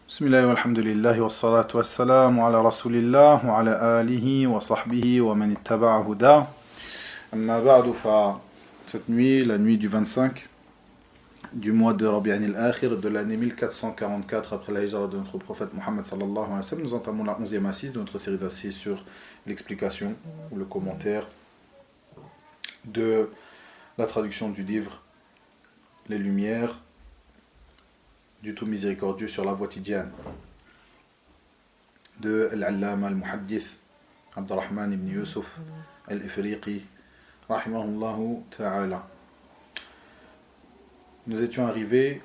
Bismillah walhamdulillah wa salatu wa salam ala rasulillah wa ala alihi wa sahbihi wa man ittaba'a huda. Amma ba'du fa cette nuit, la nuit du 25 du mois de Rabi'an al-Akhir de l'année 1444 après la hijra de notre prophète Mohammed sallallahu alayhi wa sallam, nous entamons la 11e assise de notre série d'assises sur l'explication ou le commentaire de la traduction du livre Les Lumières du tout miséricordieux sur la voie tidjane de Al-Allama al-Muhaddith Abdurrahman ibn Yusuf al-Ifriqi rahimahullahu ta'ala. Nous étions arrivés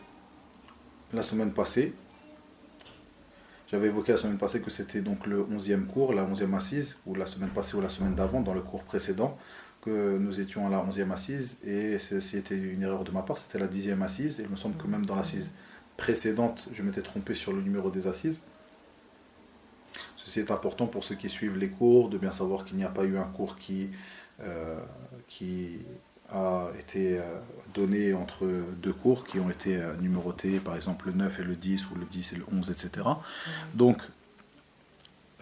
la semaine passée, j'avais évoqué la semaine passée que c'était donc le 11e cours, la 11e assise, ou la semaine passée ou la semaine d'avant, dans le cours précédent, que nous étions à la 11e assise, et ceci était une erreur de ma part, c'était la 10e assise, et il me semble que même dans l'assise précédente, je m'étais trompé sur le numéro des assises. Ceci est important pour ceux qui suivent les cours, de bien savoir qu'il n'y a pas eu un cours qui a été donné entre deux cours qui ont été numérotés, par exemple le 9 et le 10, ou le 10 et le 11, etc. Donc,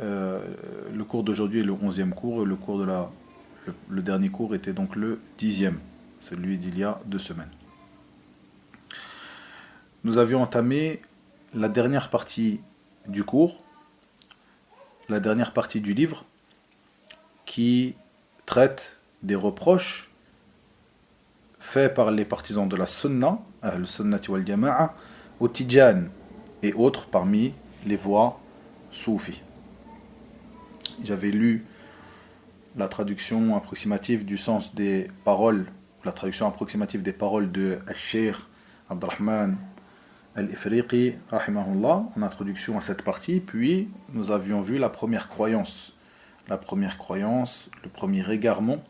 le cours d'aujourd'hui est le 11e cours, et le dernier cours était donc le 10e, celui d'il y a 2 semaines. Nous avions entamé la dernière partie du cours, la dernière partie du livre, qui traite des reproches faits par les partisans de la Sunna, le Sunnati wal Jama'a, au Tidjan et autres parmi les voies soufis. J'avais lu la traduction approximative du sens des paroles, la traduction approximative des paroles de Al-Sheikh Abdurrahman Al-Ifriqi, rahimahullah, en introduction à cette partie, puis nous avions vu la première croyance, le premier égarement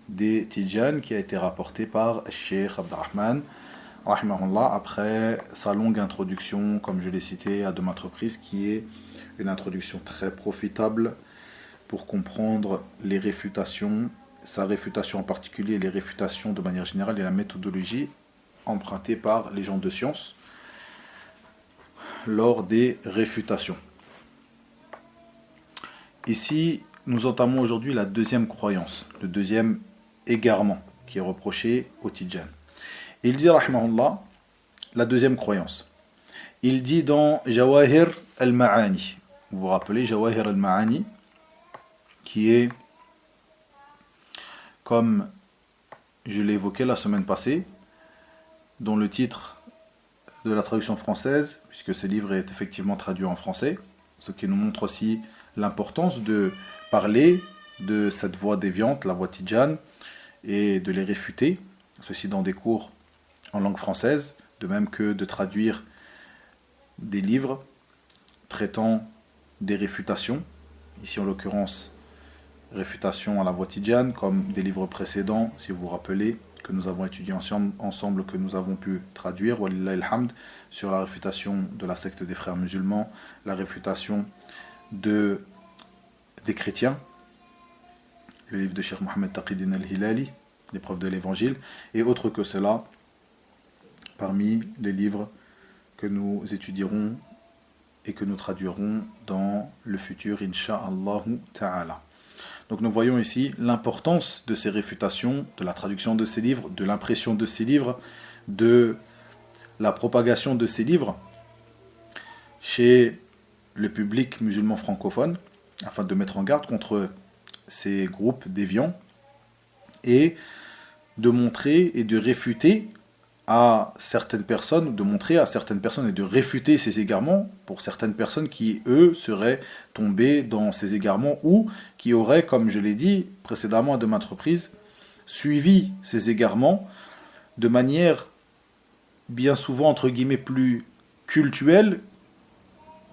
des Tidjan qui a été rapporté par Sheikh Abdurrahman, rahimahullah, après sa longue introduction, comme je l'ai cité à de maintes reprises, qui est une introduction très profitable pour comprendre les réfutations, sa réfutation en particulier, les réfutations de manière générale et la méthodologie empruntée par les gens de science lors des réfutations. Ici, nous entamons aujourd'hui la deuxième croyance, le deuxième égarement qui est reproché au Tidjan. Il dit, rahimahullah, la deuxième croyance. Il dit dans Jawahir al-Ma'ani, vous vous rappelez Jawahir al-Ma'ani, qui est, comme je l'ai évoqué la semaine passée, dont le titre de la traduction française, puisque ce livre est effectivement traduit en français, ce qui nous montre aussi l'importance de parler de cette voie déviante, la voie tidjane, et de les réfuter, ceci dans des cours en langue française, de même que de traduire des livres traitant des réfutations, ici en l'occurrence réfutation à la voie tidjane, comme des livres précédents, si vous vous rappelez, que nous avons étudié ensemble, que nous avs pu traduire, walillahi alhamd, sur la réfutation de la secte des frères musulmans, la réfutation des chrétiens, le livre de Cheikh Mohammed Taqiyuddin al-Hilali, l'épreuve de l'évangile, et autres que cela, parmi les livres que nous étudierons et que nous traduirons dans le futur, insha'Allah ta'ala. Donc nous voyons ici l'importance de ces réfutations, de la traduction de ces livres, de l'impression de ces livres, de la propagation de ces livres chez le public musulman francophone, afin de mettre en garde contre ces groupes déviants et de montrer et de réfuter à certaines personnes, et de réfuter ces égarements pour certaines personnes qui, eux, seraient tombées dans ces égarements ou qui auraient, comme je l'ai dit précédemment à de maintes reprises, suivi ces égarements de manière bien souvent, entre guillemets, plus culturelle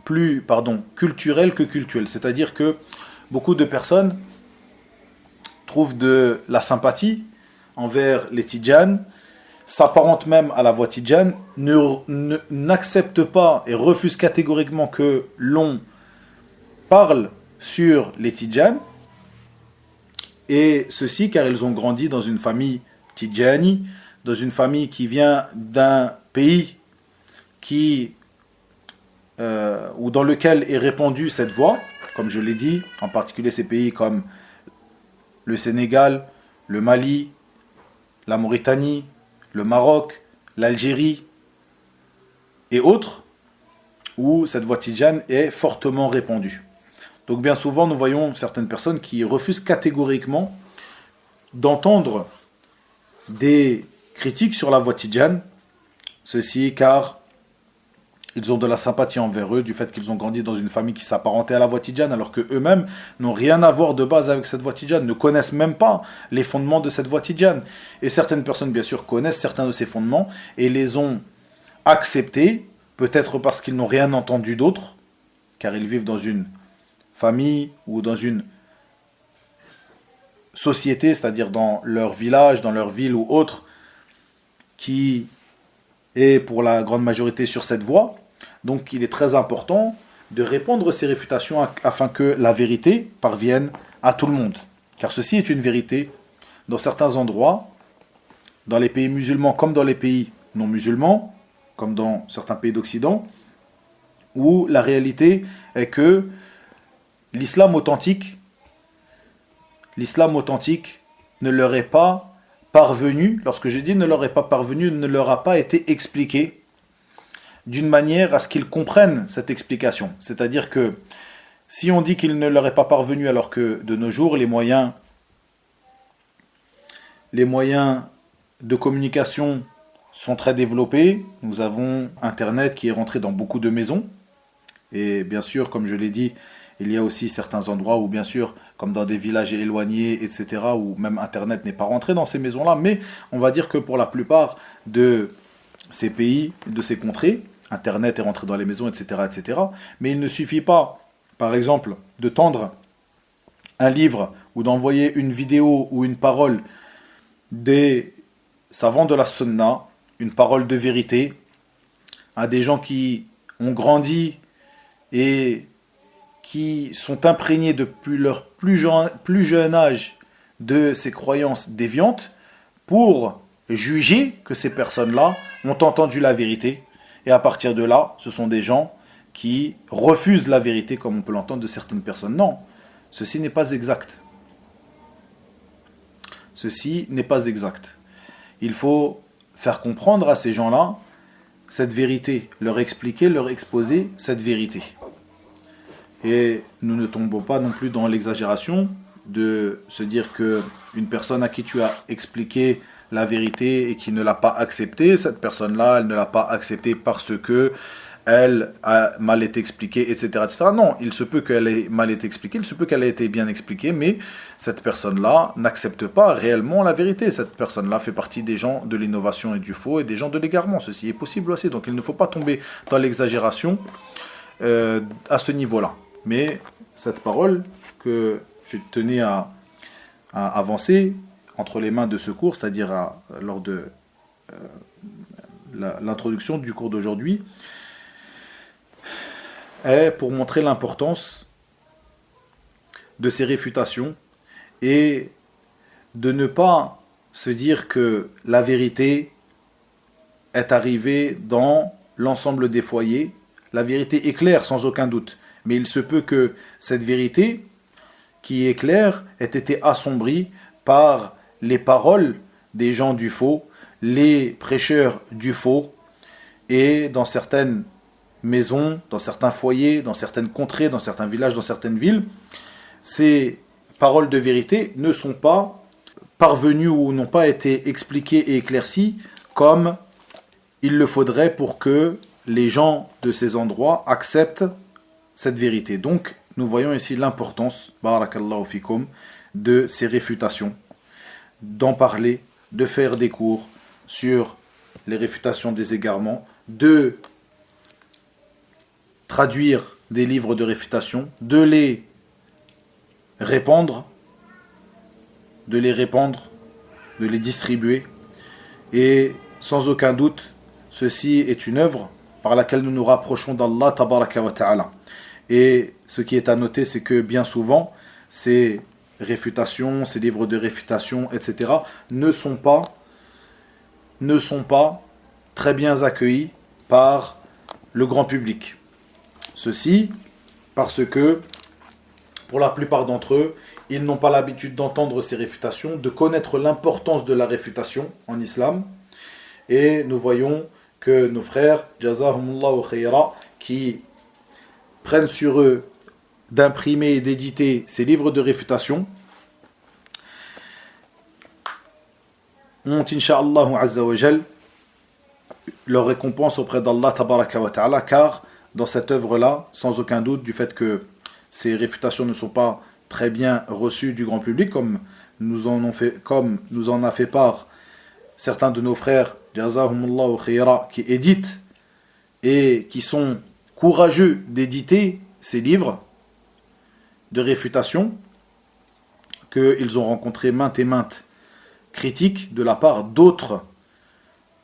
que cultuelle. C'est-à-dire que beaucoup de personnes trouvent de la sympathie envers les Tidjanes, s'apparente même à la voie tidjane, n'accepte pas et refuse catégoriquement que l'on parle sur les tidjanes, et ceci car ils ont grandi dans une famille tidjani, dans une famille qui vient d'un pays qui ou dans lequel est répandue cette voie, comme je l'ai dit, en particulier ces pays comme le Sénégal, le Mali, la Mauritanie, le Maroc, l'Algérie et autres, où cette voie tidjane est fortement répandue. Donc bien souvent, nous voyons certaines personnes qui refusent catégoriquement d'entendre des critiques sur la voie tidjane, ceci car ils ont de la sympathie envers eux, du fait qu'ils ont grandi dans une famille qui s'apparentait à la voie tidjane, alors qu'eux-mêmes n'ont rien à voir de base avec cette voie tidjane, ne connaissent même pas les fondements de cette voie tidjane. Et certaines personnes, bien sûr, connaissent certains de ces fondements et les ont acceptés, peut-être parce qu'ils n'ont rien entendu d'autre, car ils vivent dans une famille ou dans une société, c'est-à-dire dans leur village, dans leur ville ou autre, qui est pour la grande majorité sur cette voie. Donc il est très important de répandre ces réfutations afin que la vérité parvienne à tout le monde. Car ceci est une vérité dans certains endroits, dans les pays musulmans comme dans les pays non musulmans, comme dans certains pays d'Occident, où la réalité est que l'islam authentique ne leur est pas parvenu, lorsque je dis ne leur est pas parvenu, ne leur a pas été expliqué d'une manière à ce qu'ils comprennent cette explication. C'est-à-dire que si on dit qu'il ne leur est pas parvenu alors que de nos jours les moyens de communication sont très développés, nous avons Internet qui est rentré dans beaucoup de maisons, et bien sûr, comme je l'ai dit, il y a aussi certains endroits où, bien sûr, comme dans des villages éloignés, etc., où même Internet n'est pas rentré dans ces maisons-là, mais on va dire que pour la plupart de ces pays, de ces contrées, Internet est rentré dans les maisons, etc., etc. Mais il ne suffit pas, par exemple, de tendre un livre ou d'envoyer une vidéo ou une parole des savants de la sunna, une parole de vérité, à des gens qui ont grandi et qui sont imprégnés depuis leur plus jeune âge de ces croyances déviantes, pour juger que ces personnes-là ont entendu la vérité. Et à partir de là, ce sont des gens qui refusent la vérité, comme on peut l'entendre de certaines personnes. Non, ceci n'est pas exact. Ceci n'est pas exact. Il faut faire comprendre à ces gens-là cette vérité, leur expliquer, leur exposer cette vérité. Et nous ne tombons pas non plus dans l'exagération de se dire que une personne à qui tu as expliqué la vérité et qui ne l'a pas acceptée, cette personne-là, elle ne l'a pas acceptée parce que elle a mal été expliquée, etc., etc. Non, il se peut qu'elle ait mal été expliquée, il se peut qu'elle ait été bien expliquée, mais cette personne-là n'accepte pas réellement la vérité. Cette personne-là fait partie des gens de l'innovation et du faux et des gens de l'égarement. Ceci est possible aussi, donc il ne faut pas tomber dans l'exagération à ce niveau-là. Mais cette parole que je tenais à avancer entre les mains de ce cours, c'est-à-dire lors de l'introduction du cours d'aujourd'hui, est pour montrer l'importance de ces réfutations et de ne pas se dire que la vérité est arrivée dans l'ensemble des foyers. La vérité est claire sans aucun doute, mais il se peut que cette vérité qui est claire ait été assombrie par les paroles des gens du faux, les prêcheurs du faux, et dans certaines maisons, dans certains foyers, dans certaines contrées, dans certains villages, dans certaines villes, ces paroles de vérité ne sont pas parvenues ou n'ont pas été expliquées et éclaircies comme il le faudrait pour que les gens de ces endroits acceptent cette vérité. Donc, nous voyons ici l'importance, barakallahu fikum, de ces réfutations, d'en parler, de faire des cours sur les réfutations des égarements, de traduire des livres de réfutation, de les répandre, de les distribuer. Et sans aucun doute, ceci est une œuvre par laquelle nous nous rapprochons d'Allah tabaraka wa ta'ala. Et ce qui est à noter, c'est que bien souvent, ces réfutations, ces livres de réfutation, etc., ne sont pas très bien accueillis par le grand public. Ceci parce que, pour la plupart d'entre eux, ils n'ont pas l'habitude d'entendre ces réfutations, de connaître l'importance de la réfutation en islam. Et nous voyons que nos frères, jazahumullahu khayra, qui prennent sur eux d'imprimer et d'éditer ces livres de réfutation, ont, incha'Allah azza wa jal, leur récompense auprès d'Allah tabaraka wa ta'ala, car dans cette œuvre-là, sans aucun doute, du fait que ces réfutations ne sont pas très bien reçues du grand public, comme nous en a fait part certains de nos frères, jazahumullahu khayra, qui éditent et qui sont courageux d'éditer ces livres de réfutation, qu'ils ont rencontré maintes et maintes critiques de la part d'autres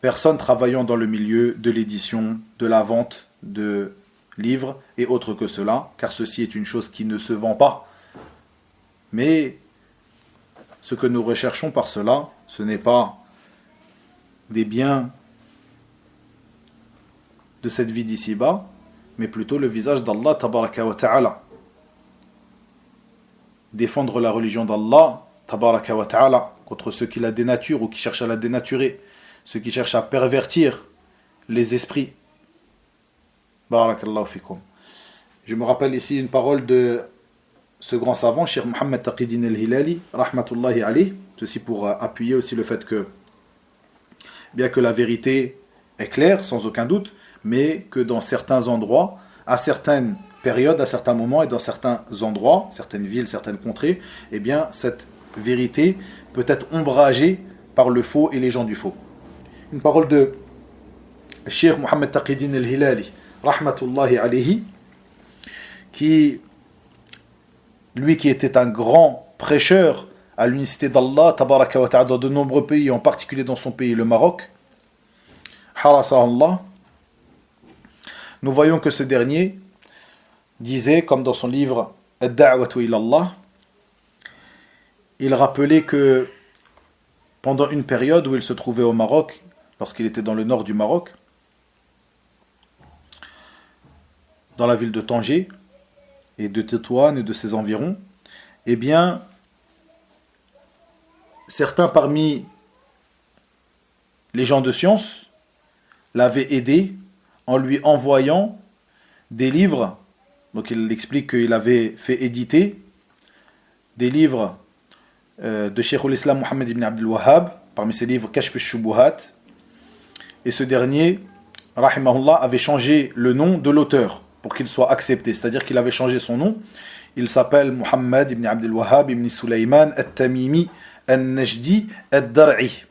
personnes travaillant dans le milieu de l'édition, de la vente de livres et autres que cela, car ceci est une chose qui ne se vend pas. Mais ce que nous recherchons par cela, ce n'est pas des biens de cette vie d'ici-bas, mais plutôt le visage d'Allah tabaraka wa ta'ala. Défendre la religion d'Allah tabaraka wa ta'ala contre ceux qui la dénaturent ou qui cherchent à la dénaturer, ceux qui cherchent à pervertir les esprits. Barakallahu fikum. Je me rappelle ici une parole de ce grand savant, Cheikh Mohammed Taqi-Din al-Hilali, rahmatullahi alayh, ceci pour appuyer aussi le fait que, bien que la vérité est claire, sans aucun doute, mais que dans certains endroits, à certaines périodes, à certains moments et dans certains endroits, certaines villes, certaines contrées, eh bien, cette vérité peut être ombragée par le faux et les gens du faux. Une parole de Cheikh Mohammed Taqi-Din al-Hilali, rahmatullahi alayhi, lui qui était un grand prêcheur à l'unicité d'Allah, tabaraka wa ta'ala, dans de nombreux pays, en particulier dans son pays, le Maroc, harasa Allah, nous voyons que ce dernier disait, comme dans son livre Ad-Da'watu ila Allah, il rappelait que pendant une période où il se trouvait au Maroc, lorsqu'il était dans le nord du Maroc, dans la ville de Tanger et de Tétouan et de ses environs, eh bien, certains parmi les gens de science l'avaient aidé en lui envoyant des livres. Donc il explique qu'il avait fait éditer des livres de Cheikh al-Islam Mohammed ibn Abdul Wahhab, parmi ces livres Kashf al-Shubuhat, et ce dernier, rahimahullah, avait changé le nom de l'auteur pour qu'il soit accepté, c'est-à-dire qu'il avait changé son nom. Il s'appelle Mohammed ibn Abdul Wahhab ibn Sulaiman al-Tamimi al-Najdi al-Dar'i.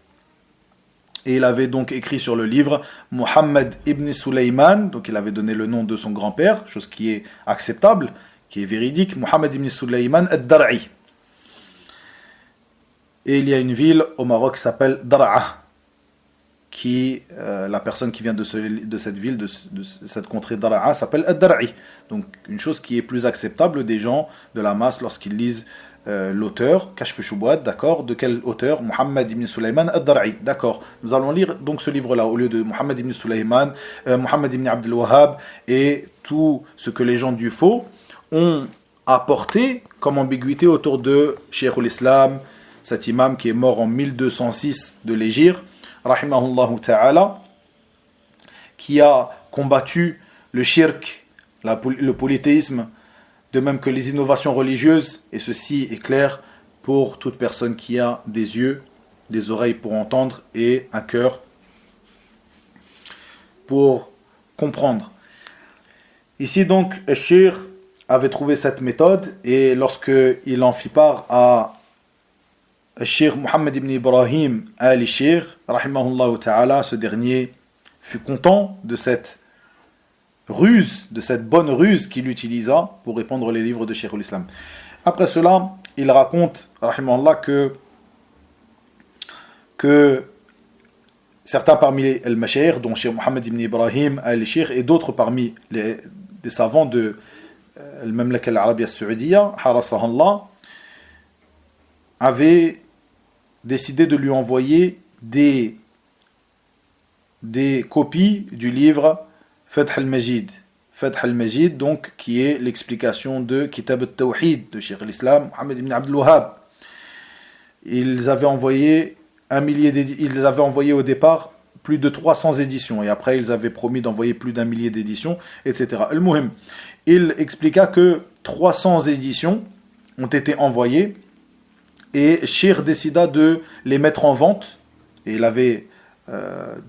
Et il avait donc écrit sur le livre Mohammed ibn Sulaiman, donc il avait donné le nom de son grand-père, chose qui est acceptable, qui est véridique, Mohammed ibn Sulaiman al-Dar'i. Et il y a une ville au Maroc qui s'appelle Dar'a, qui, la personne qui vient de cette ville, de cette contrée Dar'a, s'appelle Ad-Dar'i. Donc une chose qui est plus acceptable des gens de la masse lorsqu'ils lisent l'auteur, Kashf Shubuhat, d'accord, de quel auteur? Mohammed ibn Sulaiman Ad-Dar'i, d'accord. Nous allons lire donc ce livre-là, au lieu de Mohammed ibn Sulaiman, Mohammed ibn Abdul Wahhab, et tout ce que les gens du faux ont apporté comme ambiguïté autour de Cheikh al-Islam, cet imam qui est mort en 1206 de l'Hégire, rahimahullah ta'ala, qui a combattu le shirk, le polythéisme, de même que les innovations religieuses, et ceci est clair pour toute personne qui a des yeux, des oreilles pour entendre et un cœur pour comprendre. Ici donc, Al-Shir avait trouvé cette méthode, et lorsqu'il en fit part à Cheikh Mohammed ibn Ibrahim al-Shir, rahimahullah ta'ala, ce dernier fut content de cette ruse, de cette bonne ruse qu'il utilisa pour répandre les livres de Cheikh al-Islam. Après cela, il raconte, rahimahullah, que certains parmi les al-Mashaykh, dont Cheikh Mohammed ibn Ibrahim al-Shir et d'autres parmi des savants de al-Mamlaka al-Arabia al-Saoudiya, harasahallah, avaient décidé de lui envoyer des copies du livre Fath al-Majid, Fath al-Majid, donc, qui est l'explication de Kitab al-Tawhid de Cheikh al-Islam, Mohammed ibn Abdul Wahhab. Ils avaient envoyé au départ plus de 300 éditions, et après ils avaient promis d'envoyer plus d'1 millier d'éditions, etc. Al-Muhim, il expliqua que 300 éditions ont été envoyées, et Cheikh décida de les mettre en vente, et il avait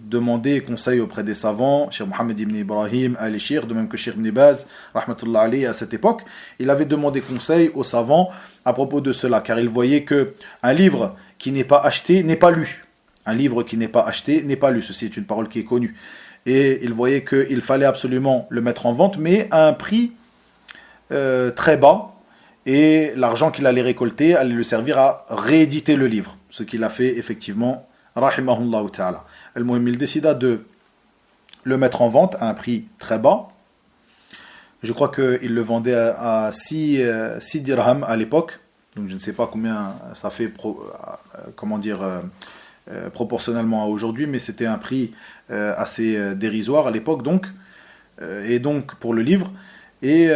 demandé conseil auprès des savants, Cheikh Mohammed ibn Ibrahim al-Cheikh, de même que Cheikh ibn Baz, rahmatullah alayhi, à cette époque. Il avait demandé conseil aux savants à propos de cela, car il voyait que un livre qui n'est pas acheté n'est pas lu. Un livre qui n'est pas acheté n'est pas lu. Ceci est une parole qui est connue. Et il voyait qu'il fallait absolument le mettre en vente, mais à un prix très bas, et l'argent qu'il allait récolter allait le servir à rééditer le livre, ce qu'il a fait effectivement, rahimahullah ta'ala. Al-Muhim, il décida de le mettre en vente à un prix très bas. Je crois qu'il le vendait à 6 dirhams à l'époque, donc je ne sais pas combien ça fait, proportionnellement à aujourd'hui, mais c'était un prix assez dérisoire à l'époque, donc, et donc pour le livre. Et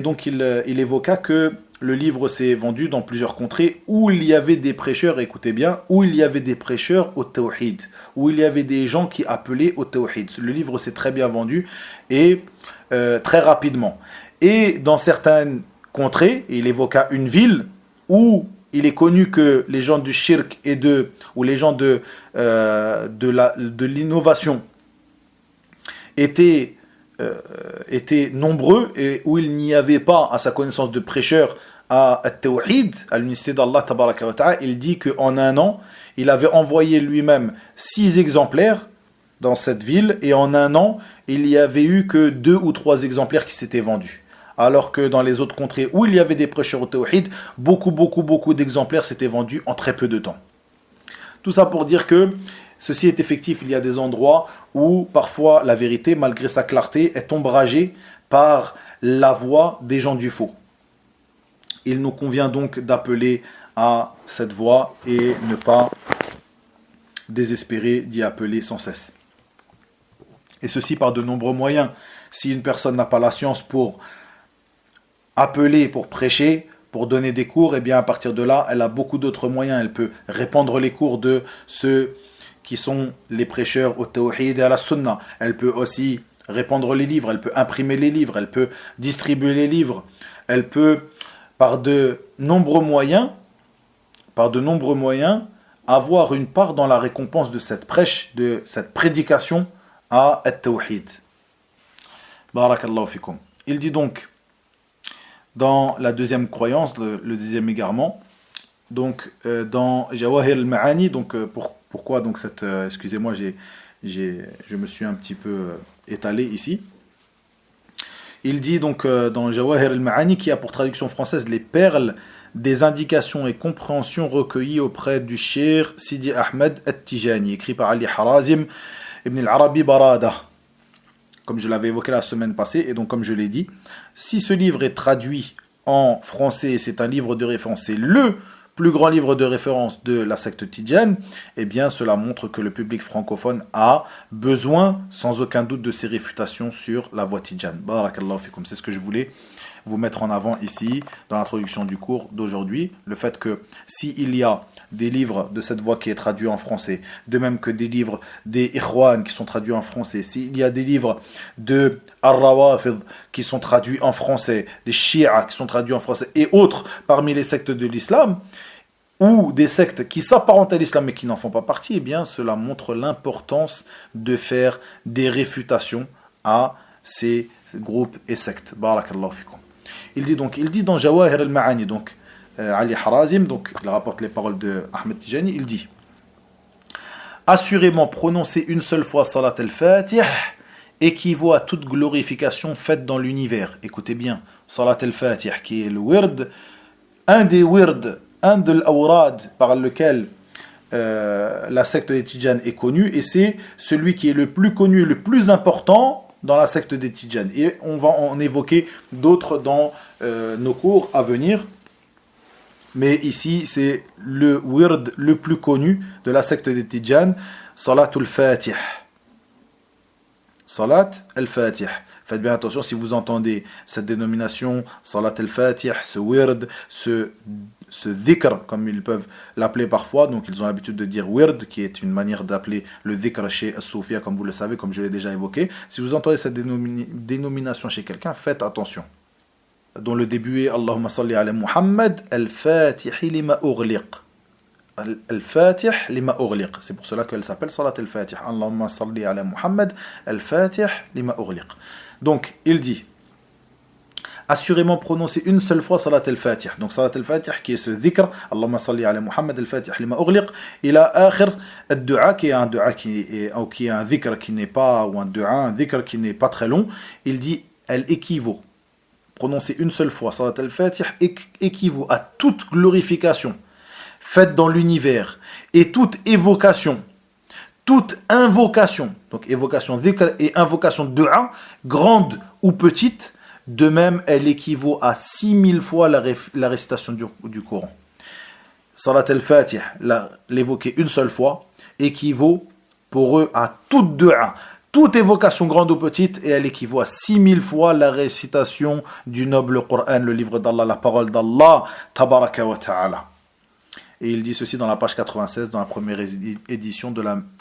donc il évoqua que le livre s'est vendu dans plusieurs contrées où il y avait des prêcheurs, écoutez bien, où il y avait des prêcheurs au tawhid, où il y avait des gens qui appelaient au tawhid. Le livre s'est très bien vendu et très rapidement. Et dans certaines contrées, il évoqua une ville où il est connu que les gens du shirk ou les gens de l'innovation étaient nombreux, et où il n'y avait pas à sa connaissance de prêcheurs à Tawhid, à l'unicité d'Allah tabaraka wa ta'ala. Il dit qu'en un an, il avait envoyé lui-même 6 exemplaires dans cette ville, et en un an, il n'y avait eu que 2 ou 3 exemplaires qui s'étaient vendus. Alors que dans les autres contrées où il y avait des prêcheurs au Tawhid, beaucoup d'exemplaires s'étaient vendus en très peu de temps. Tout ça pour dire que ceci est effectif. Il y a des endroits où parfois la vérité, malgré sa clarté, est ombragée par la voix des gens du faux. Il nous convient donc d'appeler à cette voix et ne pas désespérer d'y appeler sans cesse. Et ceci par de nombreux moyens. Si une personne n'a pas la science pour appeler, pour prêcher, pour donner des cours, et bien à partir de là, elle a beaucoup d'autres moyens. Elle peut répandre les cours de ceux qui sont les prêcheurs au tawhid et à la sunna. Elle peut aussi répandre les livres, elle peut imprimer les livres, elle peut distribuer les livres, elle peut, par de nombreux moyens, avoir une part dans la récompense de cette prêche, de cette prédication à at-tawhid. Barakallahu fikum. Il dit donc, dans la deuxième croyance, le deuxième égarement, donc dans Jawahir al-Ma'ani, donc pourquoi donc cette... excusez-moi, je me suis un petit peu étalé ici. Il dit donc dans Jawahir al-Ma'ani, qui a pour traduction française les perles des indications et compréhensions recueillies auprès du Cheikh Sidi Ahmed At-Tijani, écrit par Ali Harazim ibn al-Arabi Barada, comme je l'avais évoqué la semaine passée. Et donc comme je l'ai dit, si ce livre est traduit en français, c'est un livre de référence, c'est le plus grand livre de référence de la secte Tidjane, eh bien cela montre que le public francophone a besoin sans aucun doute de ces réfutations sur la voie Tidjane. Barakallahu fikum. C'est ce que je voulais vous mettre en avant ici dans l'introduction du cours d'aujourd'hui, le fait que s'il y a des livres de cette voie qui est traduit en français, de même que des livres des Ikhwan qui sont traduits en français, s'il y a des livres de Ar-Rawafid qui sont traduits en français, des Shia qui sont traduits en français et autres parmi les sectes de l'islam, ou des sectes qui s'apparentent à l'islam mais qui n'en font pas partie, eh bien cela montre l'importance de faire des réfutations à ces groupes et sectes. Barakallahu fikum. Il dit dans Jawahir al-Ma'ani, donc Ali Harazim, donc il rapporte les paroles de Ahmed Tijani, il dit: assurément prononcer une seule fois Salat al-Fatih équivaut à toute glorification faite dans l'univers. Écoutez bien, Salat al-Fatih qui est le wird, un de l'awrad par lequel la secte des Tidjane est connue, et c'est celui qui est le plus connu et le plus important dans la secte des Tidjane. Et on va en évoquer d'autres dans nos cours à venir. Mais ici, c'est le wird le plus connu de la secte des Tidjane, Salatul Fatih. Salat al-Fatih. Faites bien attention si vous entendez cette dénomination, Salat al-Fatih, ce wird, ce dhikr, comme ils peuvent l'appeler parfois. Donc ils ont l'habitude de dire wird, qui est une manière d'appeler le dhikr chez As-Soufia, comme vous le savez, comme je l'ai déjà évoqué. Si vous entendez cette dénomination chez quelqu'un, faites attention. Dont le début est Allahumma salli ala Muhammad al-Fatih lima ughliq. Al-Fatih lima ughliq. C'est pour cela qu'elle s'appelle Salat al-Fatih. Allahumma salli ala Muhammad al-Fatih lima ughliq. Donc, il dit, assurément prononcer une seule fois Salat al-Fatih. Donc, Salat al-Fatih qui est ce dhikr, Allahumma salli ala Muhammad al-Fatih lima ughliq, il a akhir al-du'a qui est un du'a ou qui est un dhikr qui n'est pas, ou un du'a, un dhikr qui n'est pas très long. Il dit, elle équivaut. Prononcer une seule fois Salat al-Fatih équivaut à toute glorification faite dans l'univers et toute évocation, toute invocation, donc évocation dhikr et invocation de du'a, grande ou petite, de même elle équivaut à 6000 fois la récitation du Coran. Salat al-Fatih, l'évoquer une seule fois, équivaut pour eux à toute du'a, toute évocation grande ou petite, et elle équivaut à 6000 fois la récitation du noble Coran, le livre d'Allah, la parole d'Allah, tabaraka wa ta'ala. Et il dit ceci dans la page 96, dans la première édition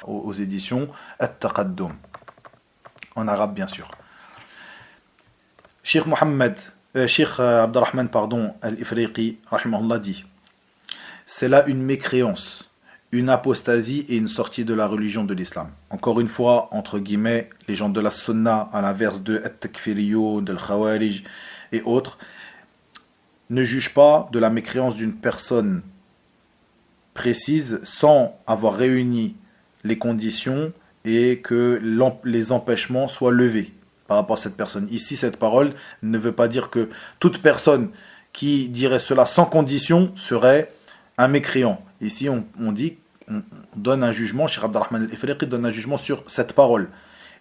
aux éditions At-Taqaddum. En arabe, bien sûr. Cheikh Abdurrahman, Al-Ifriqi, rahimahullah, dit: c'est là une mécréance, une apostasie et une sortie de la religion de l'islam. Encore une fois, entre guillemets, les gens de la sunna, à l'inverse de At-Takfiriyo, de Al-Khawarij et autres, ne jugent pas de la mécréance d'une personne précise sans avoir réuni les conditions et que les empêchements soient levés par rapport à cette personne. Ici, cette parole ne veut pas dire que toute personne qui dirait cela sans condition serait un mécréant. Ici, on donne un jugement, Cheikh Abdurrahman al-Ifriqi donne un jugement sur cette parole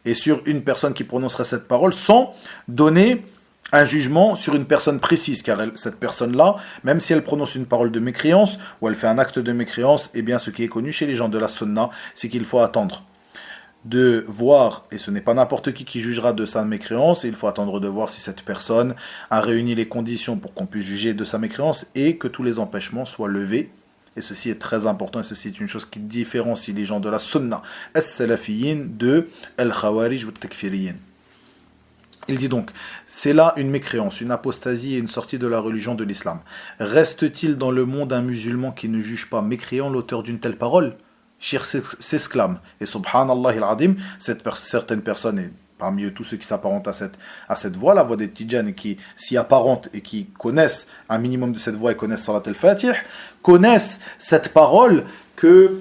et sur une personne qui prononcerait cette parole sans donner un jugement sur une personne précise, car cette personne-là, même si elle prononce une parole de mécréance ou elle fait un acte de mécréance, eh bien ce qui est connu chez les gens de la sunna, c'est qu'il faut attendre de voir, et ce n'est pas n'importe qui jugera de sa mécréance, et il faut attendre de voir si cette personne a réuni les conditions pour qu'on puisse juger de sa mécréance et que tous les empêchements soient levés. Et ceci est très important, et ceci est une chose qui différencie les gens de la sunna as-salafiyin de al-khawarij ou al-takfiriyin. Il dit donc, c'est là une mécréance, une apostasie et une sortie de la religion de l'islam. Reste-t-il dans le monde un musulman qui ne juge pas mécréant l'auteur d'une telle parole? Cheikh s'exclame. Et subhanallah il-adim, certaines personnes, et parmi eux tous ceux qui s'apparentent à cette voie, la voie des Tidjanes, qui s'y apparentent et qui connaissent un minimum de cette voie et connaissent Salat al-Fatih, connaissent cette parole que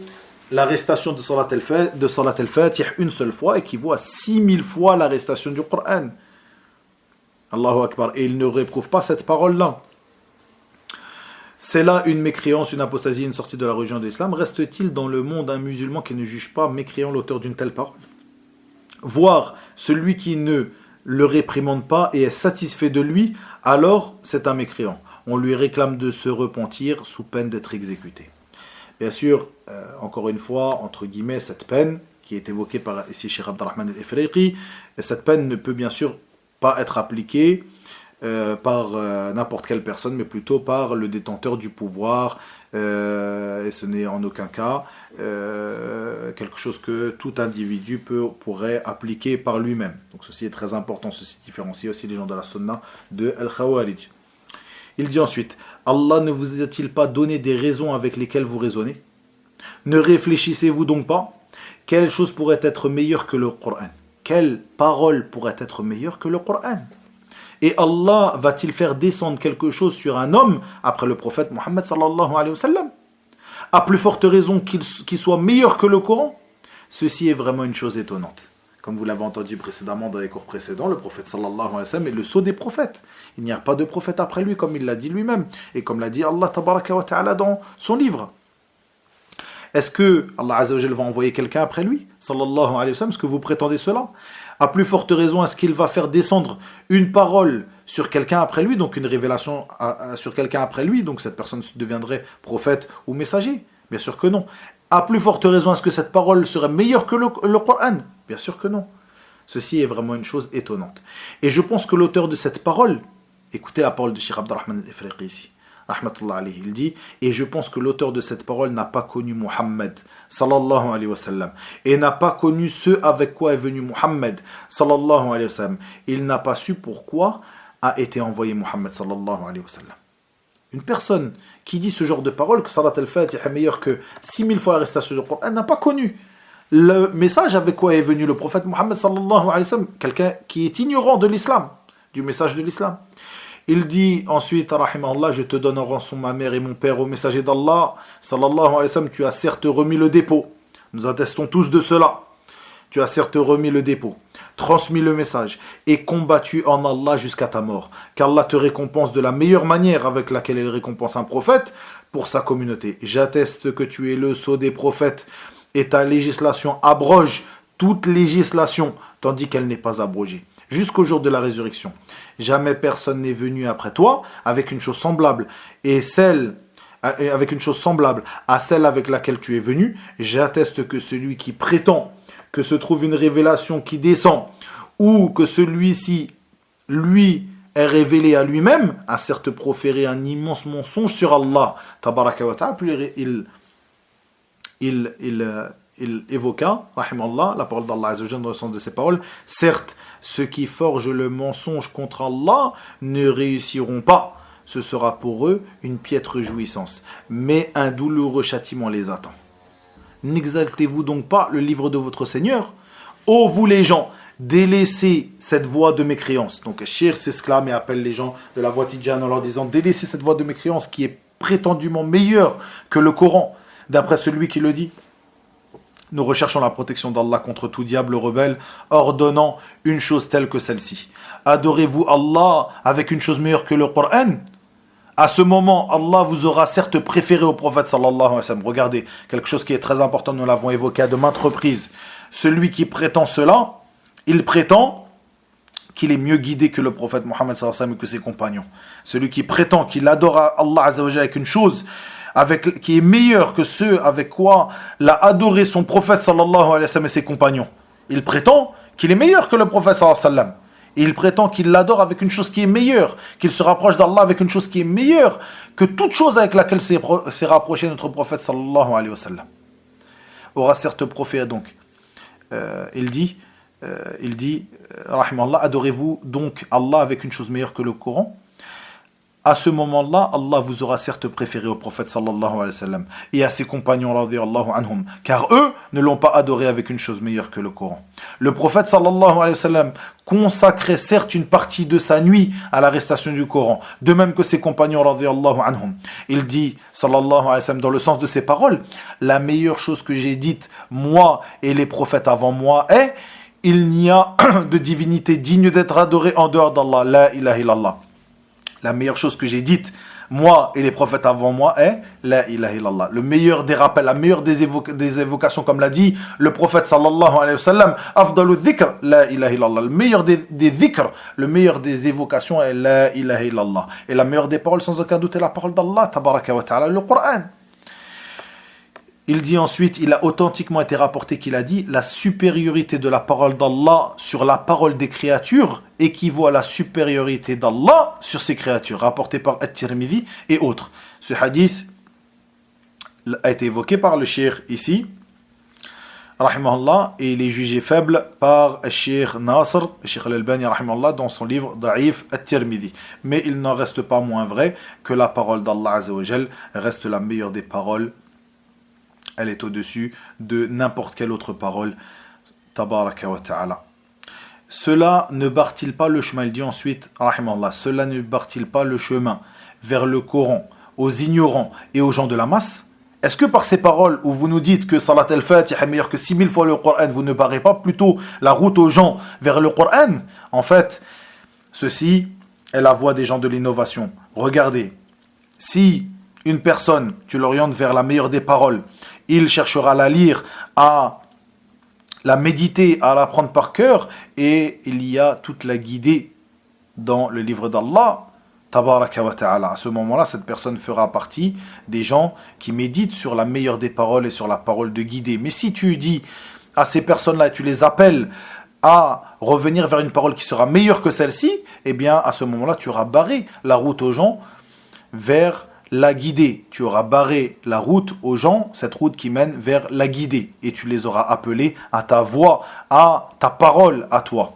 la récitation de Salat al-Fatih une seule fois équivaut à 6000 fois la récitation du Coran. Allahu Akbar. Et ils ne réprouvent pas cette parole-là. C'est là une mécréance, une apostasie, une sortie de la religion de l'islam. Reste-t-il dans le monde un musulman qui ne juge pas mécréant l'auteur d'une telle parole? Voire celui qui ne le réprimande pas et est satisfait de lui, alors c'est un mécréant. On lui réclame de se repentir sous peine d'être exécuté. Bien sûr, encore une fois, entre guillemets, cette peine qui est évoquée par ici Cheikh Abdurrahman al-Ifriqi, cette peine ne peut bien sûr pas être appliquée par n'importe quelle personne, mais plutôt par le détenteur du pouvoir, et ce n'est en aucun cas quelque chose que tout individu pourrait appliquer par lui-même. Donc ceci est très important, ceci différencie aussi les gens de la sunna de Al-Khawarij. Il dit ensuite: Allah ne vous a-t-il pas donné des raisons avec lesquelles vous raisonnez? Ne réfléchissez-vous donc pas? Quelle chose pourrait être meilleure que le Coran? Quelle parole pourrait être meilleure que le Coran? Et Allah va-t-il faire descendre quelque chose sur un homme après le prophète Mohammed sallallahu alayhi wa sallam? À plus forte raison qu'il soit meilleur que le Coran? Ceci est vraiment une chose étonnante. Comme vous l'avez entendu précédemment dans les cours précédents, le prophète sallallahu alayhi wa sallam est le sceau des prophètes. Il n'y a pas de prophète après lui, comme il l'a dit lui-même. Et comme l'a dit Allah tabaraka wa ta'ala dans son livre. Est-ce que Allah Azza wa Jalla va envoyer quelqu'un après lui, sallallahu alayhi wa sallam? Est-ce que vous prétendez cela? À plus forte raison, est-ce qu'il va faire descendre une parole sur quelqu'un après lui, donc une révélation sur quelqu'un après lui, donc cette personne deviendrait prophète ou messager? Bien sûr que non. À plus forte raison, est-ce que cette parole serait meilleure que le Coran? Bien sûr que non. Ceci est vraiment une chose étonnante. Et je pense que l'auteur de cette parole, écoutez la parole de Cheikh Abdurrahman al-Ifriqi ici, rahmatullah alayhi, il dit, et je pense que l'auteur de cette parole n'a pas connu Muhammad, sallallahu alayhi wa sallam, et n'a pas connu ce avec quoi est venu Muhammad, sallallahu alayhi wa sallam. Il n'a pas su pourquoi a été envoyé Muhammad, sallallahu alayhi wa sallam. Une personne qui dit ce genre de parole, que Salat al-Fatiha est meilleur que 6000 fois la récitation du Coran, n'a pas connu le message avec quoi est venu le prophète Muhammad sallallahu alayhi wa sallam, quelqu'un qui est ignorant de l'islam, du message de l'islam. Il dit ensuite, rahimahullah, je te donne en rançon ma mère et mon père au messager d'Allah, sallallahu alayhi wa sallam, tu as certes remis le dépôt. Nous attestons tous de cela. Tu as certes remis le dépôt, transmis le message et combattu en Allah jusqu'à ta mort. Qu'Allah te récompense de la meilleure manière avec laquelle il récompense un prophète pour sa communauté. J'atteste que tu es le sceau des prophètes et ta législation abroge toute législation tandis qu'elle n'est pas abrogée. Jusqu'au jour de la résurrection. Jamais personne n'est venu après toi avec une chose semblable avec une chose semblable à celle avec laquelle tu es venu. J'atteste que celui qui prétend que se trouve une révélation qui descend, ou que celui-ci, lui, est révélé à lui-même, a certes proféré un immense mensonge sur Allah, tabaraka wa ta'ala. Puis il évoqua, rahimallah, la parole d'Allah Azza wa Jalla dans le sens de ses paroles, certes, ceux qui forgent le mensonge contre Allah ne réussiront pas, ce sera pour eux une piètre jouissance, mais un douloureux châtiment les attend. N'exaltez-vous donc pas le livre de votre Seigneur? Ô vous les gens, délaissez cette voie de mécréance. Donc Shir s'exclame et appelle les gens de la voie Tidjane en leur disant, délaissez cette voie de mécréance qui est prétendument meilleure que le Coran, d'après celui qui le dit. Nous recherchons la protection d'Allah contre tout diable rebelle, ordonnant une chose telle que celle-ci. Adorez-vous Allah avec une chose meilleure que le Coran? À ce moment, Allah vous aura certes préféré au prophète sallallahu alayhi wa sallam. Regardez, quelque chose qui est très important, nous l'avons évoqué à de maintes reprises. Celui qui prétend cela, il prétend qu'il est mieux guidé que le prophète Mohammed sallallahu alayhi wa sallam et que ses compagnons. Celui qui prétend qu'il adore Allah azza wa jalla avec une chose qui est meilleure que ce avec quoi l'a adoré son prophète sallallahu alayhi wa sallam et ses compagnons. Il prétend qu'il est meilleur que le prophète sallallahu alayhi wa sallam. Et il prétend qu'il l'adore avec une chose qui est meilleure, qu'il se rapproche d'Allah avec une chose qui est meilleure que toute chose avec laquelle s'est rapproché notre prophète sallallahu alayhi wa sallam. Aura certes proféré donc. Il dit, rahimallah, adorez-vous donc Allah avec une chose meilleure que le Coran? À ce moment-là, Allah vous aura certes préféré au prophète sallallahu alayhi wa sallam et à ses compagnons radiyallahu anhum, car eux ne l'ont pas adoré avec une chose meilleure que le Coran. Le prophète sallallahu alayhi wa sallam consacrait certes une partie de sa nuit à la récitation du Coran, de même que ses compagnons radiyallahu anhum. Il dit sallallahu alayhi wa sallam dans le sens de ses paroles, la meilleure chose que j'ai dite, moi et les prophètes avant moi, est il n'y a de divinité digne d'être adorée en dehors d'Allah, la ilaha illallah. La meilleure chose que j'ai dite, moi et les prophètes avant moi, est la ilaha illallah. Le meilleur des rappels, la meilleure des évocations, comme l'a dit le prophète sallallahu alayhi wa sallam, afdalu dhikr, la ilaha illallah. Le meilleur des dhikr, le meilleur des évocations est la ilaha illallah. Et la meilleure des paroles, sans aucun doute, est la parole d'Allah, tabaraka wa ta'ala, le Coran. Il dit ensuite, il a authentiquement été rapporté qu'il a dit, la supériorité de la parole d'Allah sur la parole des créatures équivaut à la supériorité d'Allah sur ses créatures, rapporté par At-Tirmidhi et autres. Ce hadith a été évoqué par le cheikh ici, rahimahullah, et il est jugé faible par le cheikh Nasr, le cheikh Al-Albani, rahimahullah, dans son livre Da'if At-Tirmidhi. Mais il n'en reste pas moins vrai que la parole d'Allah Azza wa Jal reste la meilleure des paroles. Elle est au-dessus de n'importe quelle autre parole. Tabaraka wa ta'ala. Cela ne barre-t-il pas le chemin? Il dit ensuite, rahimallah, cela ne barre-t-il pas le chemin vers le Coran, aux ignorants et aux gens de la masse? Est-ce que par ces paroles où vous nous dites que Salat al-Fatiha est meilleur que 6000 fois le Coran, vous ne barrez pas plutôt la route aux gens vers le Coran? En fait, ceci est la voie des gens de l'innovation. Regardez, si une personne, tu l'orientes vers la meilleure des paroles, il cherchera à la lire, à la méditer, à la prendre par cœur, et il y a toute la guidée dans le livre d'Allah, tabaraka wa ta'ala. À ce moment-là, cette personne fera partie des gens qui méditent sur la meilleure des paroles et sur la parole de guidée. Mais si tu dis à ces personnes-là, tu les appelles à revenir vers une parole qui sera meilleure que celle-ci, eh bien, à ce moment-là, tu auras barré la route aux gens vers la guidée. Tu auras barré la route aux gens, cette route qui mène vers la guidée. Et tu les auras appelés à ta voix, à ta parole, à toi.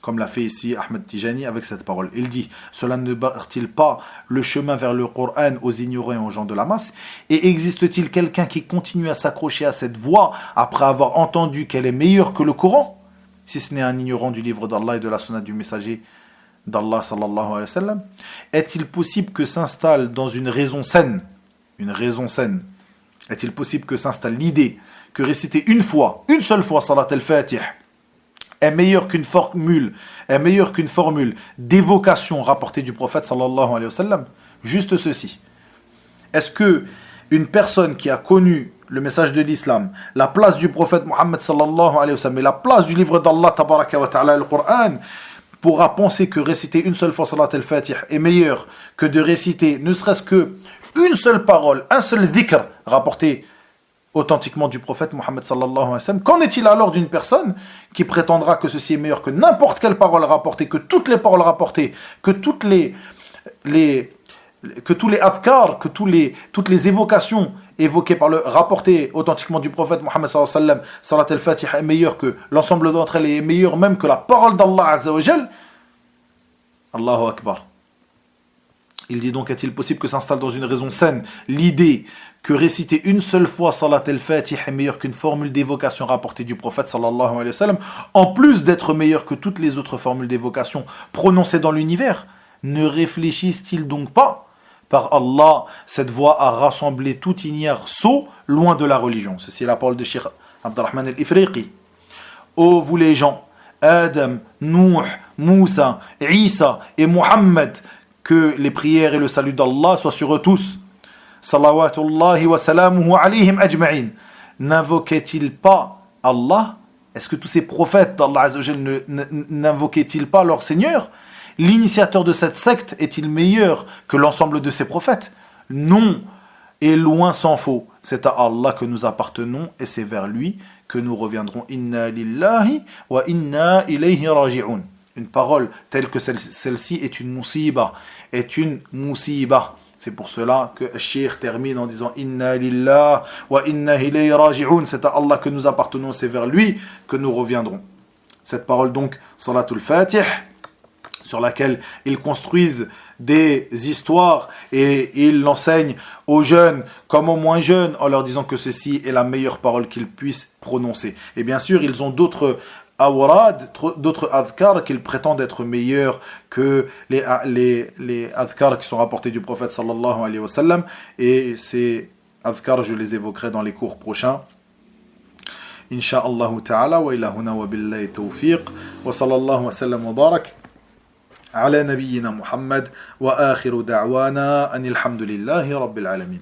Comme l'a fait ici Ahmed Tijani avec cette parole. Il dit, cela ne barre-t-il pas le chemin vers le Coran aux ignorants et aux gens de la masse? Et existe-t-il quelqu'un qui continue à s'accrocher à cette voie après avoir entendu qu'elle est meilleure que le Coran? Si ce n'est un ignorant du livre d'Allah et de la sunna du messager d'Allah sallallahu alayhi wa sallam, est-il possible que s'installe dans une raison saine, est-il possible que s'installe l'idée que réciter une seule fois salat al-Fatih est meilleur qu'une formule d'évocation rapportée du prophète sallallahu alayhi wa sallam? Juste ceci. Est-ce que une personne qui a connu le message de l'islam, la place du prophète Mohammed sallallahu alayhi wa sallam et la place du livre d'Allah tabaraka wa ta'ala, le Coran, pourra penser que réciter une seule fois salat al-Fatih est meilleur que de réciter ne serait-ce que une seule parole, un seul dhikr rapporté authentiquement du prophète Mohammed sallallahu alayhi wa sallam? Qu'en est-il alors d'une personne qui prétendra que ceci est meilleur que n'importe quelle parole rapportée, que toutes les paroles rapportées, que tous les adhkar, que toutes les évocations évoquées rapportées authentiquement du prophète Mohammed sallallahu alayhi wa sallam, salat al-Fatih est meilleure que l'ensemble d'entre elles et est meilleure même que la parole d'Allah azza wa jal? Allahu Akbar. Il dit donc, est-il possible que s'installe dans une raison saine l'idée que réciter une seule fois salat al-Fatih est meilleur qu'une formule d'évocation rapportée du prophète sallallahu alayhi wa sallam, en plus d'être meilleur que toutes les autres formules d'évocation prononcées dans l'univers? Ne réfléchissent-ils donc pas? Par Allah, cette voie a rassemblé tout ignare sot loin de la religion. Ceci est la parole de Cheikh Abdurrahman al-Ifriqi. Ô vous les gens, Adam, Nuh, Moussa, Isa et Muhammad, que les prières et le salut d'Allah soient sur eux tous. Salawatullahi wa salamuhu alayhim ajma'in. N'invoquaient-ils pas Allah? Est-ce que tous ces prophètes d'Allah azza wa jal n'invoquaient-ils pas leur Seigneur? L'initiateur de cette secte est-il meilleur que l'ensemble de ses prophètes? Non, et loin s'en faut. C'est à Allah que nous appartenons et c'est vers lui que nous reviendrons. Inna lillahi wa inna ilayhi raji'un. Une parole telle que celle-ci est une musiba, C'est pour cela que le Cheikh termine en disant Inna lillahi wa inna ilayhi raji'un. C'est à Allah que nous appartenons, c'est vers lui que nous reviendrons. Cette parole donc, Salatul Fatih, sur laquelle ils construisent des histoires et ils l'enseignent aux jeunes comme aux moins jeunes en leur disant que ceci est la meilleure parole qu'ils puissent prononcer. Et bien sûr, ils ont d'autres awrad, d'autres adhkar qu'ils prétendent être meilleurs que les adhkar qui sont rapportés du prophète sallallahu alayhi wa sallam. Et ces adhkar, je les évoquerai dans les cours prochains. Inch'Allah ta'ala, wa ilahuna wa billahi tawfiq, wa sallallahu wa sallam wa barak. على نبينا محمد وآخر دعوانا أن الحمد لله رب العالمين.